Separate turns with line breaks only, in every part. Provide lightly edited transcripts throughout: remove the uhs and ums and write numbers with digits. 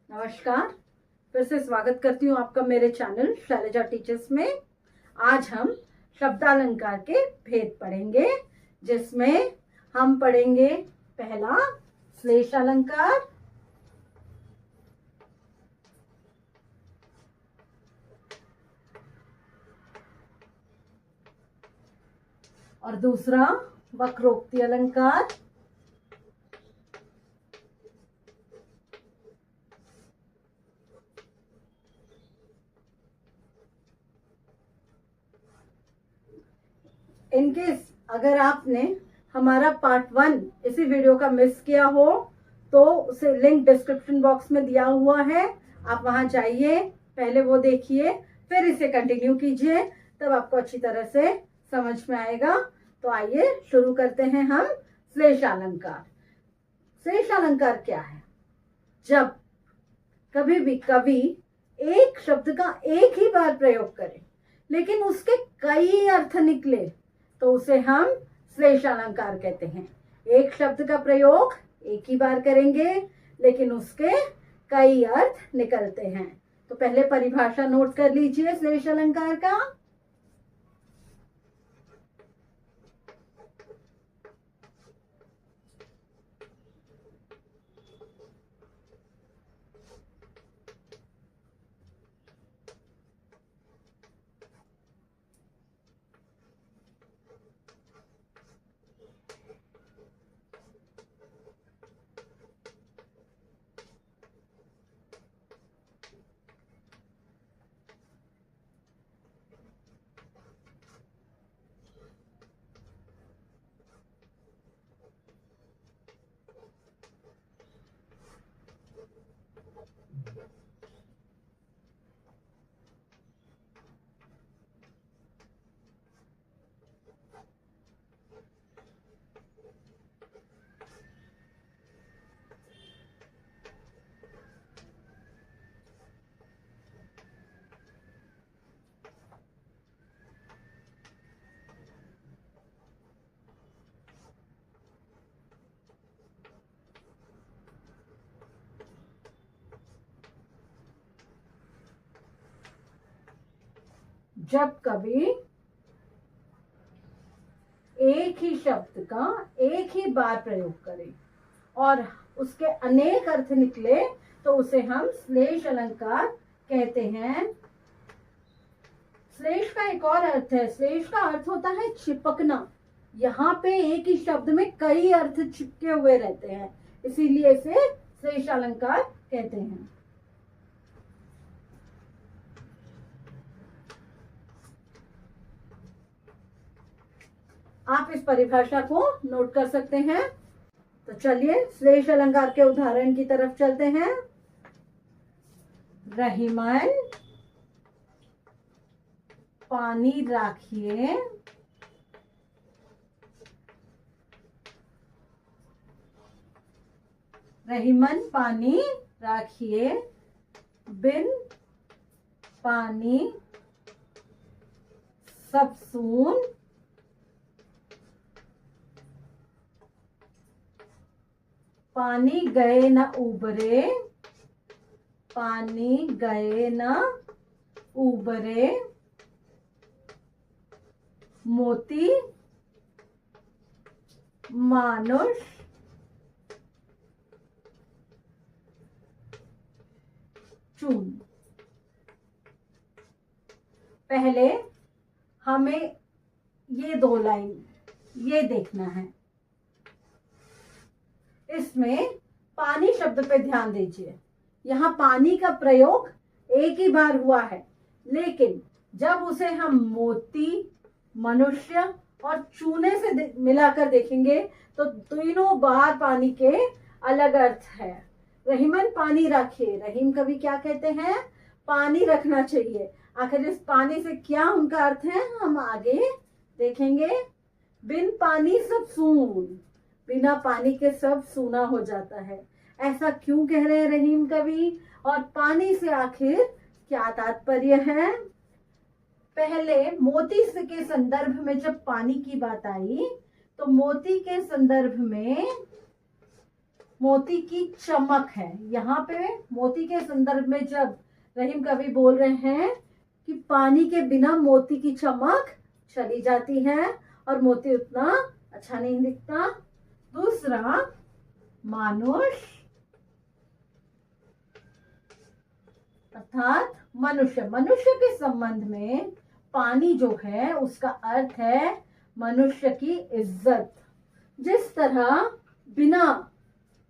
नमस्कार। फिर से स्वागत करती हूँ आपका मेरे चैनल शैलजा टीचर्स में। आज हम शब्दालंकार के भेद पढ़ेंगे, जिसमें हम पढ़ेंगे पहला श्लेष अलंकार, और दूसरा वक्रोक्ति अलंकार, इनकेस अगर आपने हमारा पार्ट 1 इसी वीडियो का मिस किया हो तो उसे लिंक डिस्क्रिप्शन बॉक्स में दिया हुआ है, आप वहां जाइए, पहले वो देखिए, फिर इसे कंटिन्यू कीजिए, तब आपको अच्छी तरह से समझ में आएगा। तो आइए शुरू करते हैं हम श्लेष अलंकार। श्लेष अलंकार क्या है? जब कभी भी कवि एक शब्द का एक ही बार प्रयोग करे लेकिन उसके कई अर्थ निकले तो उसे हम श्लेष अलंकार कहते हैं। एक शब्द का प्रयोग एक ही बार करेंगे लेकिन उसके कई अर्थ निकलते हैं। तो पहले परिभाषा नोट कर लीजिए श्लेष अलंकार का। जब कभी एक ही शब्द का एक ही बार प्रयोग करें और उसके अनेक अर्थ निकले तो उसे हम श्लेष अलंकार कहते हैं। श्लेष का एक और अर्थ है, श्लेष का अर्थ होता है चिपकना। यहाँ पे एक ही शब्द में कई अर्थ चिपके हुए रहते हैं, इसीलिए इसे श्लेष अलंकार कहते हैं। आप इस परिभाषा को नोट कर सकते हैं। तो चलिए श्लेष अलंकार के उदाहरण की तरफ चलते हैं। रहीमन पानी राखिए, रहीमन पानी राखिए, बिन पानी सब सून, पानी गए न उबरे, पानी गए न उबरे, मोती मानुष चून। पहले हमें ये दो लाइन ये देखना है, इसमें पानी शब्द पे ध्यान दीजिए। यहाँ पानी का प्रयोग एक ही बार हुआ है, लेकिन जब उसे हम मोती, मनुष्य और चूने से मिलाकर देखेंगे तो तीनों बार पानी के अलग अर्थ है। रहीमन पानी रखे, रहीम कवि क्या कहते हैं? पानी रखना चाहिए। आखिर इस पानी से क्या उनका अर्थ है हम आगे देखेंगे। बिन पानी सब सून, बिना पानी के सब सूना हो जाता है। ऐसा क्यों कह रहे हैं रहीम कवि? और पानी से आखिर क्या तात्पर्य है? पहले मोती के संदर्भ में जब पानी की बात आई तो मोती के संदर्भ में मोती की चमक है। यहाँ पे मोती के संदर्भ में जब रहीम कवि बोल रहे हैं कि पानी के बिना मोती की चमक चली जाती है और मोती उतना अच्छा नहीं दिखता। दूसरा, मानुष अर्थात मनुष्य। मनुष्य के संबंध में पानी जो है उसका अर्थ है मनुष्य की इज्जत। जिस तरह बिना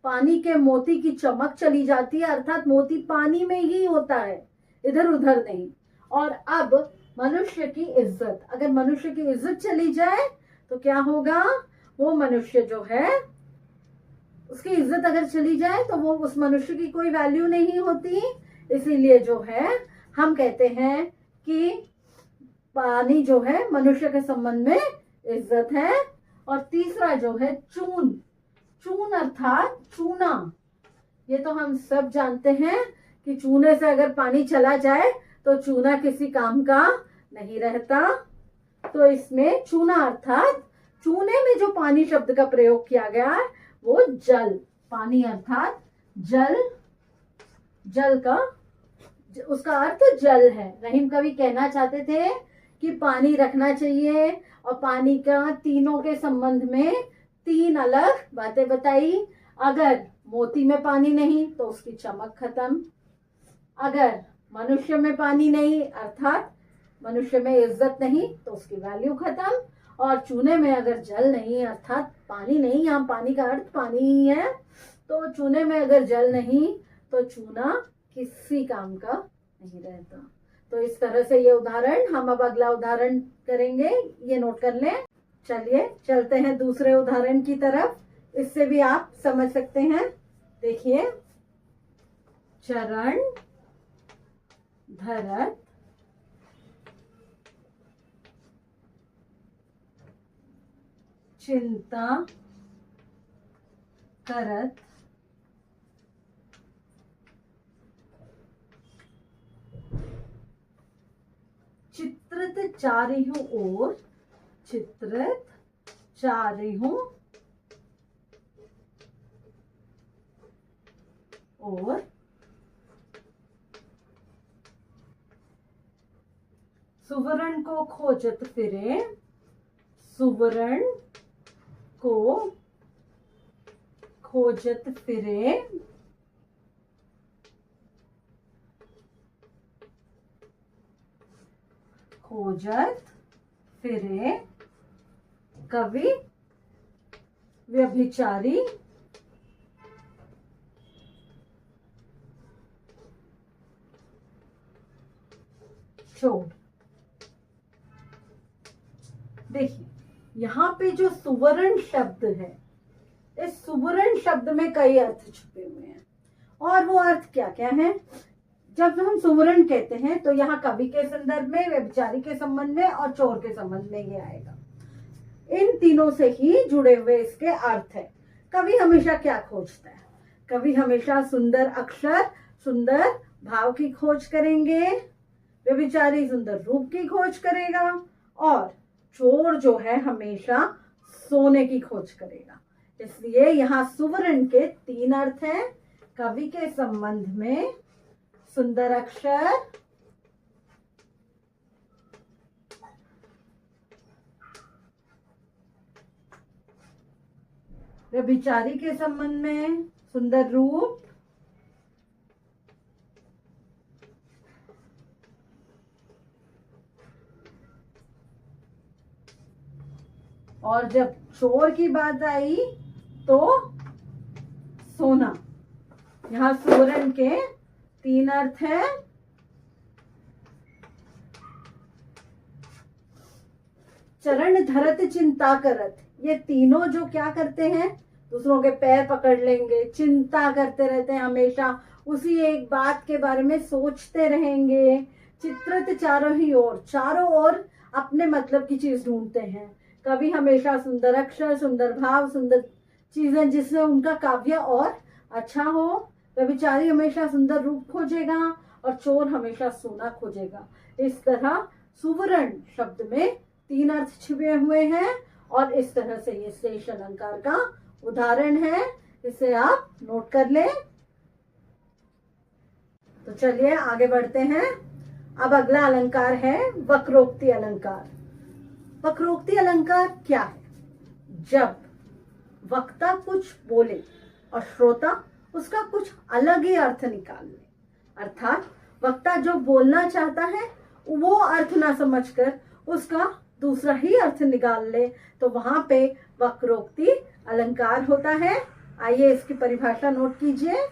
पानी के मोती की चमक चली जाती है, अर्थात मोती पानी में ही होता है, इधर उधर नहीं। और अब मनुष्य की इज्जत, अगर मनुष्य की इज्जत चली जाए तो क्या होगा? वो मनुष्य जो है, उसकी इज्जत अगर चली जाए तो वो उस मनुष्य की कोई वैल्यू नहीं होती। इसीलिए जो है हम कहते हैं कि पानी जो है मनुष्य के संबंध में इज्जत है। और तीसरा जो है चून। चून अर्थात चूना। ये तो हम सब जानते हैं कि चूने से अगर पानी चला जाए तो चूना किसी काम का नहीं रहता। तो इसमें चूना अर्थात चूने में जो पानी शब्द का प्रयोग किया गया है वो जल। पानी अर्थात जल, जल का उसका अर्थ जल है। रहीम कवि कहना चाहते थे कि पानी रखना चाहिए और पानी का तीनों के संबंध में 3 अलग बातें बताई। अगर मोती में पानी नहीं तो उसकी चमक खत्म, अगर मनुष्य में पानी नहीं अर्थात मनुष्य में इज्जत नहीं तो उसकी वैल्यू खत्म, और चूने में अगर जल नहीं अर्थात पानी नहीं, यहाँ पानी का अर्थ पानी ही है, तो चूने में अगर जल नहीं तो चूना किसी काम का नहीं रहता। तो इस तरह से ये उदाहरण, हम अब अगला उदाहरण करेंगे, ये नोट कर लें। चलिए चलते हैं दूसरे उदाहरण की तरफ, इससे भी आप समझ सकते हैं। देखिए, चरण, धरत, चिंता करत, चित्रित चारियों ओर, चित्रित चारियों ओर, सुवर्ण को खोजत फिरे, सुवर्ण को खोजत फिरे, खोजत फिरे कवि व्यभिचारी, चोर। देखिए, यहाँ पे जो सुवर्ण शब्द है, इस सुवर्ण शब्द में कई अर्थ छुपे हुए हैं। और वो अर्थ क्या क्या है? जब हम सुवर्ण कहते हैं तो यहाँ कवि के संदर्भ में, व्यभिचारी के संबंध में और चोर के संबंध में ये आएगा। इन तीनों से ही जुड़े हुए इसके अर्थ है। कवि हमेशा क्या खोजता है? कवि हमेशा सुंदर अक्षर, सुंदर भाव की खोज करेंगे, व्यभिचारी सुंदर रूप की खोज करेगा, और चोर जो है हमेशा सोने की खोज करेगा। इसलिए यहाँ सुवर्ण के 3 अर्थ हैं। कवि के संबंध में सुंदर अक्षर, व्यभिचारी के संबंध में सुंदर रूप, और जब चोर की बात आई तो सोना। यहाँ सुवर्ण के 3 अर्थ है। चरण, धरत, चिंता करत, ये तीनों जो क्या करते हैं? दूसरों के पैर पकड़ लेंगे, चिंता करते रहते हैं, हमेशा उसी एक बात के बारे में सोचते रहेंगे। चित्रित चारों ही ओर, चारों ओर अपने मतलब की चीज ढूंढते हैं। कवि हमेशा सुंदर अक्षर, सुंदर भाव, सुंदर चीजें जिससे उनका काव्य और अच्छा हो। व्यभिचारी हमेशा सुंदर रूप खोजेगा और चोर हमेशा सोना खोजेगा। इस तरह सुवर्ण शब्द में 3 अर्थ छिपे हुए हैं, और इस तरह से ये शेष अलंकार का उदाहरण है। इसे आप नोट कर लें। तो चलिए आगे बढ़ते हैं। अब अगला अलंकार है वक्रोक्ति अलंकार। वक्रोक्ति अलंकार क्या है? जब वक्ता कुछ बोले और श्रोता उसका कुछ अलग ही अर्थ निकाल ले, अर्थात वक्ता जो बोलना चाहता है वो अर्थ ना समझकर उसका दूसरा ही अर्थ निकाल ले, तो वहां पे वक्रोक्ति अलंकार होता है। आइए इसकी परिभाषा नोट कीजिए।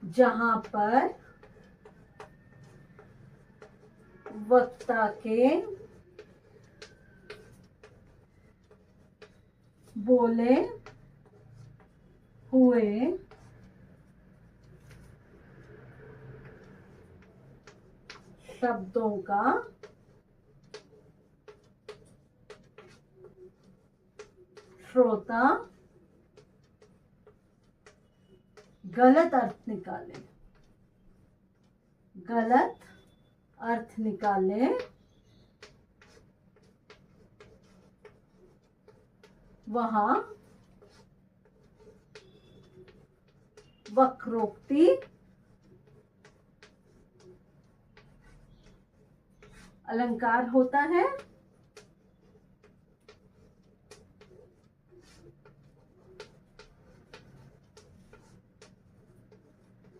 जहां पर वक्ता के बोले हुए शब्दों का श्रोता गलत अर्थ निकाले, गलत अर्थ निकाले, वहां वक्रोक्ति अलंकार होता है।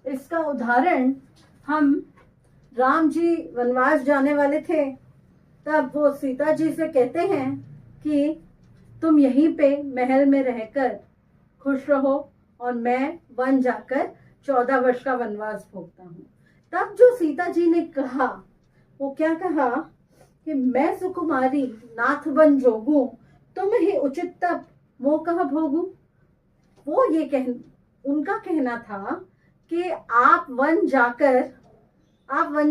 इसका उदाहरण, हम राम जी वनवास जाने वाले थे, तब वो सीता जी से कहते हैं कि तुम यहीं पे महल में रहकर खुश रहो और मैं वन जाकर 14 वर्ष का वनवास भोगता हूँ। तब जो सीता जी ने कहा, वो क्या कहा कि मैं सुकुमारी नाथ बन जोगू, तुम ही उचित तप वो कह भोगू। वो ये उनका कहना था कि आप वन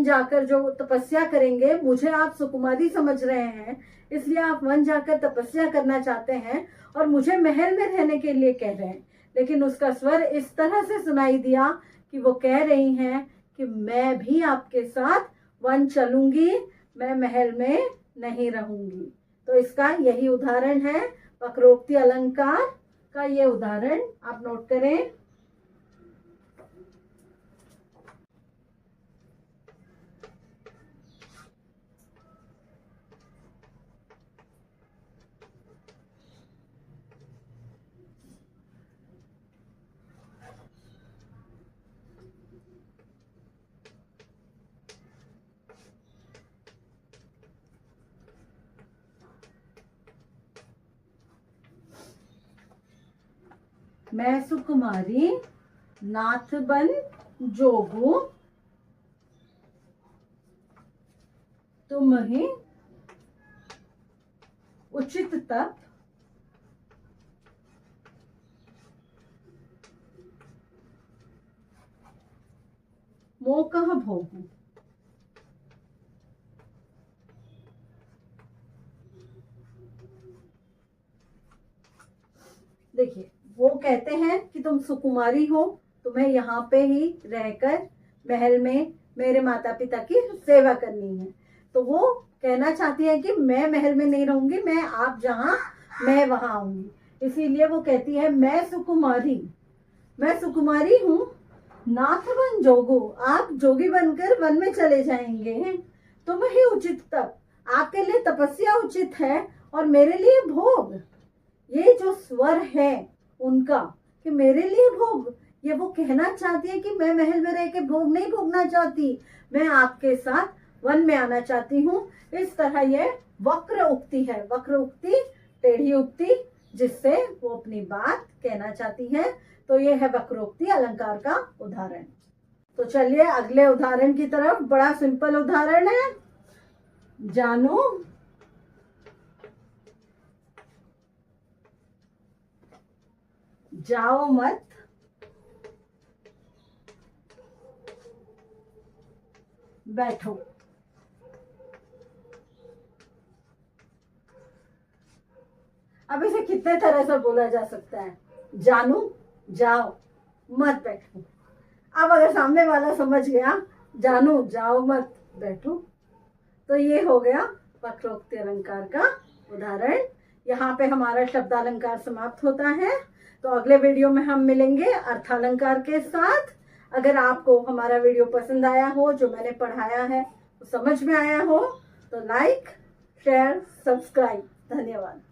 जाकर जो तपस्या करेंगे, मुझे आप सुकुमारी समझ रहे हैं, इसलिए आप वन जाकर तपस्या करना चाहते हैं और मुझे महल में रहने के लिए कह रहे हैं। लेकिन उसका स्वर इस तरह से सुनाई दिया कि वो कह रही हैं कि मैं भी आपके साथ वन चलूंगी, मैं महल में नहीं रहूंगी। तो इसका यही उदाहरण है, वक्रोक्ति अलंकार का ये उदाहरण आप नोट करें। मैं सुकुमारी नाथ बन जोगू, तुम ही उचित तप मोकह भोगू। देखिए, वो कहते हैं कि तुम सुकुमारी हो, तुम्हें यहाँ पे ही रहकर महल में मेरे माता पिता की सेवा करनी है। तो वो कहना चाहती है कि मैं महल में नहीं रहूंगी, मैं आप जहाँ मैं वहां आऊंगी। इसीलिए वो कहती है मैं सुकुमारी हूँ, नाथ बन जोगो, आप जोगी बनकर वन में चले जाएंगे। तुम ही उचित तप, आपके लिए तपस्या उचित है और मेरे लिए भोग। ये जो स्वर है उनका कि मेरे लिए भोग, ये वो कहना चाहती है कि मैं महल में रह के भोग नहीं भोगना चाहती, मैं आपके साथ वन में आना चाहती हूँ। इस तरह ये वक्र उक्ति है, वक्र उक्ति, टेढ़ी उक्ति, जिससे वो अपनी बात कहना चाहती है। तो ये है वक्रोक्ति अलंकार का उदाहरण। तो चलिए अगले उदाहरण की तरफ। बड़ा सिंपल उदाहरण है। जानो जाओ मत, बैठो। अब इसे कितने तरह से बोला जा सकता है। जानू जाओ, मत बैठो। अब अगर सामने वाला समझ गया जानू जाओ मत बैठो, तो ये हो गया वक्रोक्ति अलंकार का उदाहरण। यहाँ पे हमारा शब्दालंकार समाप्त होता है। तो अगले वीडियो में हम मिलेंगे अर्थालंकार के साथ। अगर आपको हमारा वीडियो पसंद आया हो, जो मैंने पढ़ाया है वो समझ में आया हो, तो लाइक, शेयर, सब्सक्राइब। धन्यवाद।